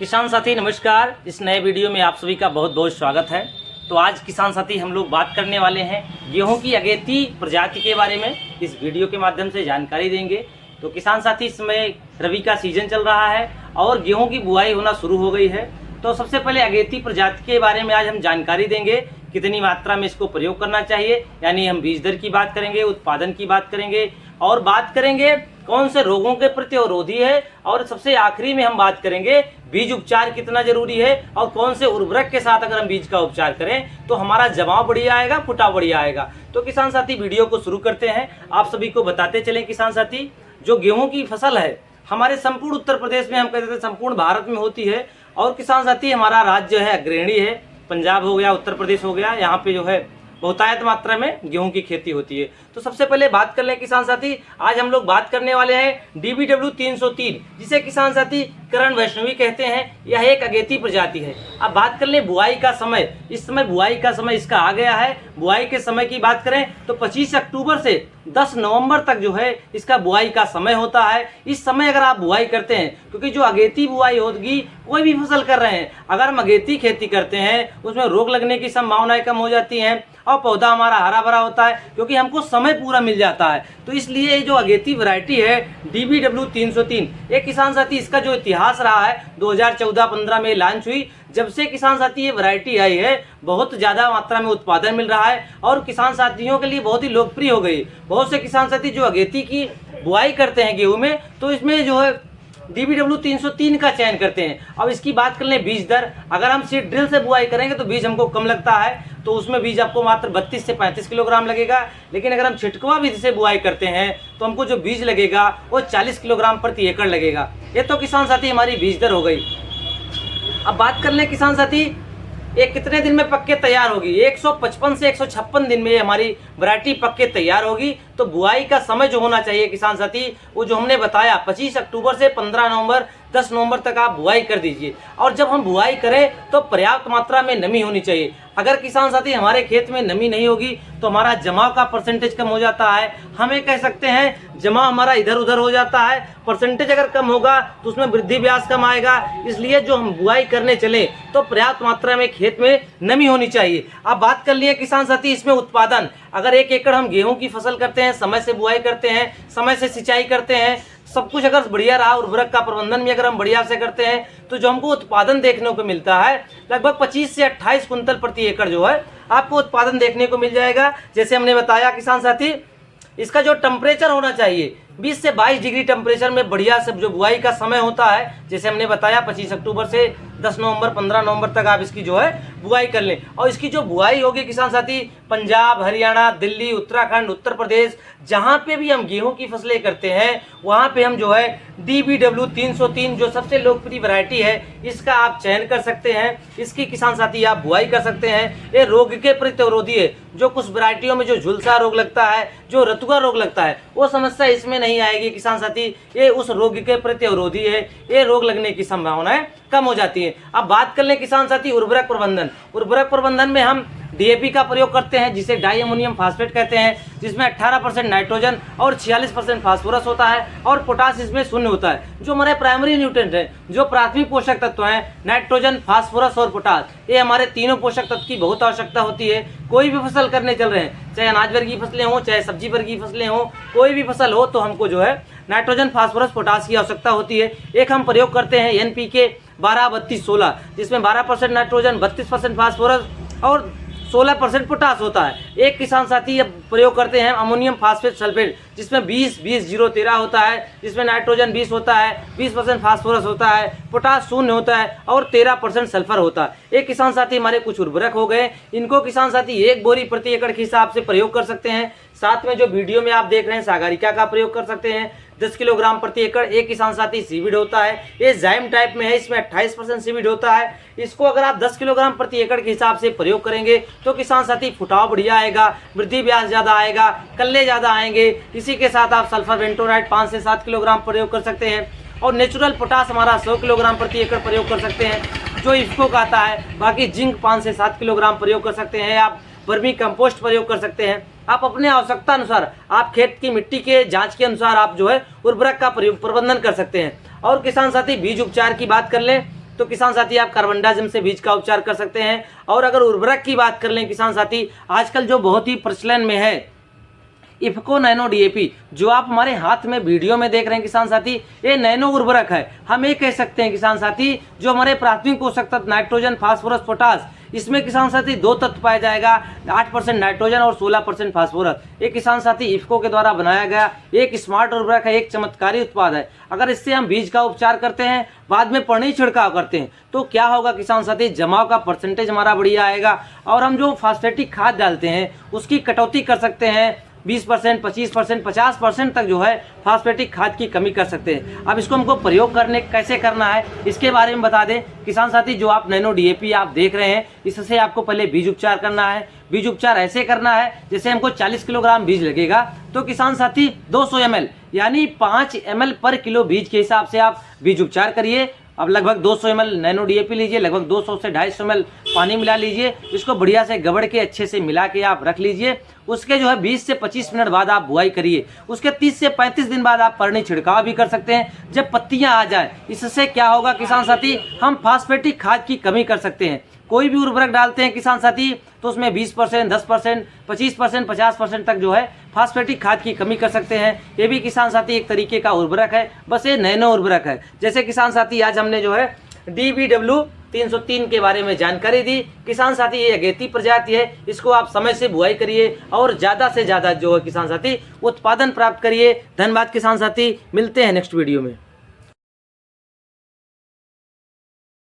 किसान साथी नमस्कार। इस नए वीडियो में आप सभी का बहुत बहुत स्वागत है। तो आज किसान साथी हम लोग बात करने वाले हैं गेहूं की अगेती प्रजाति के बारे में। इस वीडियो के माध्यम से जानकारी देंगे। तो किसान साथी इस समय रबी का सीजन चल रहा है और गेहूं की बुआई होना शुरू हो गई है। तो सबसे पहले अगेती प्रजाति के बारे में आज हम जानकारी देंगे, कितनी मात्रा में इसको प्रयोग करना चाहिए, यानी हम बीज दर की बात करेंगे, उत्पादन की बात करेंगे और बात करेंगे कौन से रोगों के प्रति अवरोधी है, और सबसे आखिरी में हम बात करेंगे बीज उपचार कितना जरूरी है और कौन से उर्वरक के साथ अगर हम बीज का उपचार करें तो हमारा जमाव बढ़िया आएगा, फुटाव बढ़िया आएगा। तो किसान साथी वीडियो को शुरू करते हैं। आप सभी को बताते चलें किसान साथी, जो गेहूं की फसल है हमारे संपूर्ण उत्तर प्रदेश में, हम कहते थे संपूर्ण भारत में होती है। और किसान साथी हमारा राज्य है अग्रणी है, पंजाब हो गया, उत्तर प्रदेश हो गया, यहाँ पे जो है बहुतायत मात्रा में गेहूं की खेती होती है। तो सबसे पहले बात कर लें किसान साथी, आज हम लोग बात करने वाले हैं DBW 303, जिसे किसान साथी करण वैष्णवी कहते हैं। यह एक अगेती प्रजाति है। अब बात कर लें बुआई का समय, इस समय बुआई का समय इसका आ गया है। बुआई के समय की बात करें तो 25 अक्टूबर से 10 नवंबर तक जो है इसका बुआई का समय होता है। इस समय अगर आप बुआई करते हैं, क्योंकि जो अगेती बुआई होगी, कोई भी फसल कर रहे हैं, अगर हम अगेती खेती करते हैं उसमें रोग लगने की संभावनाएं कम हो जाती हैं और पौधा हमारा हरा भरा होता है, क्योंकि हमको समय पूरा मिल जाता है। तो इसलिए जो अगेती वैरायटी है DBW 303, एक किसान साथी इसका जो इतिहास रहा है 2014-15 में लॉन्च हुई। जब से किसान साथी ये वैरायटी आई है बहुत ज़्यादा मात्रा में उत्पादन मिल रहा है और किसान साथियों के लिए बहुत ही लोकप्रिय हो गई। बहुत से किसान साथी जो अगेती की बुआई करते हैं गेहूं में, तो इसमें जो है DBW 303 का चयन करते हैं। अब इसकी बात कर लें बीज दर, अगर हम सीड ड्रिल से बुआई करेंगे तो बीज हमको कम लगता है, तो उसमें बीज आपको मात्र 32 से 35 किलोग्राम लगेगा। लेकिन अगर हम छिटकवा विधि से बुआई करते हैं तो हमको जो बीज लगेगा वो 40 किलोग्राम प्रति एकड़ लगेगा। ये तो किसान साथी हमारी बीज दर हो गई। अब बात कर लें किसान साथी, ये कितने दिन में पक के तैयार होगी। 155 से 156 दिन में ये हमारी वैरायटी पक के तैयार होगी। तो बुआई का समय जो होना चाहिए किसान साथी, वो जो हमने बताया 25 अक्टूबर से 15 नवंबर 10 नवंबर तक आप बुआई कर दीजिए। और जब हम बुआई करें तो पर्याप्त मात्रा में नमी होनी चाहिए। अगर किसान साथी हमारे खेत में नमी नहीं होगी तो हमारा जमाव का परसेंटेज कम हो जाता है। हमें कह सकते हैं जमाव हमारा इधर उधर हो जाता है। परसेंटेज अगर कम होगा तो उसमें वृद्धि ब्याज कम आएगा। इसलिए जो हम बुआई करने चले तो पर्याप्त मात्रा में खेत में नमी होनी चाहिए। अब बात कर लिए किसान साथी इसमें उत्पादन, अगर 1 एकड़ हम गेहूं की फसल करते हैं, समय से बुआई करते हैं, समय से सिंचाई करते हैं, सब कुछ अगर बढ़िया रहा, उर्वरक का प्रबंधन भी अगर हम बढ़िया से करते हैं, तो जो हमको उत्पादन देखने को मिलता है लगभग 25 से 28 कुंतल प्रति एकड़ जो है आपको उत्पादन देखने को मिल जाएगा। जैसे हमने बताया किसान साथी, इसका जो टेम्परेचर होना चाहिए 20 से 22 डिग्री टेम्परेचर में बढ़िया से जो बुआई का समय होता है, जैसे हमने बताया 25 अक्टूबर से 10 नवंबर 15 नवंबर तक आप इसकी जो है बुआई कर लें। और इसकी जो बुआई होगी किसान साथी, पंजाब, हरियाणा, दिल्ली, उत्तराखंड, उत्तर प्रदेश, जहाँ पे भी हम गेहूं की फसलें करते हैं वहाँ पे हम जो है DBW 303 जो सबसे लोकप्रिय वैरायटी है इसका आप चयन कर सकते हैं। इसकी किसान साथी आप बुआई कर सकते हैं। ये रोग के प्रतिरोधी है। जो कुछ वैरायटियों में जो झुलसा रोग लगता है, जो रतुआ रोग लगता है, वो समस्या इसमें नहीं आएगी किसान साथी। ये उस रोग के प्रति अवरोधी है, ये रोग लगने की संभावनाएं कम हो जाती है। अब बात कर लें किसान साथी उर्वरक प्रबंधन। उर्वरक प्रबंधन में हम DAP का प्रयोग करते हैं, जिसे डाई अमोनियम फास्फेट कहते हैं, जिसमें 18% नाइट्रोजन और 46% फास्फोरस होता है और पोटास इसमें 0 होता है। जो हमारे प्राइमरी न्यूट्रिएंट हैं, जो प्राथमिक पोषक तत्व हैं, नाइट्रोजन, फास्फोरस और पोटास, ये हमारे तीनों पोषक तत्व की बहुत आवश्यकता होती है। कोई भी फसल करने चल रहे हैं, चाहे अनाज वर्गीय फसलें हों, चाहे सब्जी वर्गीय फसलें हों, कोई भी फसल हो, तो हमको जो है नाइट्रोजन, फास्फोरस, पोटास की आवश्यकता होती है। एक हम प्रयोग करते हैं NPK 12-32-16, जिसमें 12% नाइट्रोजन, 32% फास्फोरस और 16% पोटास होता है। एक किसान साथी अब प्रयोग करते हैं अमोनियम फास्फेट सल्फेट, जिसमें 20-20-0-13 होता है, जिसमें नाइट्रोजन 20 होता है, 20% फास्फोरस होता है, पोटास 0 होता है और 13% सल्फर होता है। एक किसान साथी हमारे कुछ उर्वरक हो गए। इनको किसान साथी 1 बोरी प्रति एकड़ के हिसाब से प्रयोग कर सकते हैं। साथ में जो वीडियो में आप देख रहे हैं सागरिका का प्रयोग कर सकते हैं 10 किलोग्राम प्रति एकड़। एक किसान साथी सीविड होता है, ये जाइम टाइप में है, इसमें 28% सीविड होता है। इसको अगर आप 10 किलोग्राम प्रति एकड़ के हिसाब से प्रयोग करेंगे तो किसान साथी फुटाव बढ़िया आएगा, वृद्धि ब्याज ज़्यादा आएगा, कल्ले ज़्यादा आएंगे। इसी के साथ आप सल्फर बेंटोनाइट 5 से 7 किलोग्राम प्रयोग कर सकते हैं और नेचुरल पोटास हमारा 100 किलोग्राम प्रति एकड़ प्रयोग कर सकते हैं, जो इफ्को का आता है। बाकी जिंक 5 से 7 किलोग्राम प्रयोग कर सकते हैं। आप वर्मी कंपोस्ट प्रयोग कर सकते हैं। आप अपने आवश्यकता अनुसार, आप खेत की मिट्टी के जांच के अनुसार आप जो है उर्वरक का प्रबंधन कर सकते हैं। और किसान साथी बीज उपचार की बात कर लें तो किसान साथी आप कार्बनडाजिम से बीज का उपचार कर सकते हैं। और अगर उर्वरक की बात कर लें किसान साथी, आजकल जो बहुत ही प्रचलन में है इफको नैनो डीएपी, जो आप हमारे हाथ में वीडियो में देख रहे हैं किसान साथी, ये नैनो उर्वरक है। हम ये कह सकते हैं किसान साथी, जो हमारे प्राथमिक पोषक तत्व नाइट्रोजन, फास्फोरस, पोटास, इसमें किसान साथी 2 तत्व पाया जाएगा, 8% नाइट्रोजन और 16% फास्फोरस। ये किसान साथी इफको के द्वारा बनाया गया एक स्मार्ट उर्वरक है, एक चमत्कारी उत्पाद है। अगर इससे हम बीज का उपचार करते हैं, बाद में पानी छिड़काव करते हैं, तो क्या होगा किसान साथी, जमाव का परसेंटेज हमारा बढ़िया आएगा। और हम जो फास्फेटिक खाद डालते हैं उसकी कटौती कर सकते हैं, 20%, 25%, 50% तक जो है फास्फेटिक खाद की कमी कर सकते हैं। अब इसको हमको प्रयोग करने कैसे करना है इसके बारे में बता दें किसान साथी। जो आप नैनो डीएपी आप देख रहे हैं, इससे आपको पहले बीज उपचार करना है। बीज उपचार ऐसे करना है जैसे हमको 40 किलोग्राम बीज लगेगा, तो किसान साथी 200 ml यानी 5 ml पर किलो बीज के हिसाब से आप बीज उपचार करिए। अब लगभग 200 ml नैनो डीएपी लीजिए, लगभग 200 से 250 ml पानी मिला लीजिए। इसको बढ़िया से गबड़ के अच्छे से मिला के आप रख लीजिए। उसके जो है 20 से 25 मिनट बाद आप बुआई करिए। उसके 30 से 35 दिन बाद आप पानी छिड़काव भी कर सकते हैं, जब पत्तियां आ जाए। इससे क्या होगा किसान साथी, हम फास्फेटिक खाद की कमी कर सकते हैं। कोई भी उर्वरक डालते हैं किसान साथी तो उसमें 20%, 10%, 25%, 50% तक जो है फास्फेटिक खाद की कमी कर सकते हैं। ये भी किसान साथी एक तरीके का उर्वरक है, बस ये नैनो उर्वरक है। जैसे किसान साथी आज हमने जो है DBW 303 के बारे में जानकारी दी। किसान साथी ये अगेती प्रजाति है, इसको आप समय से बुआई करिए और ज़्यादा से ज़्यादा जो है किसान साथी उत्पादन प्राप्त करिए। धन्यवाद किसान साथी, मिलते हैं नेक्स्ट वीडियो में।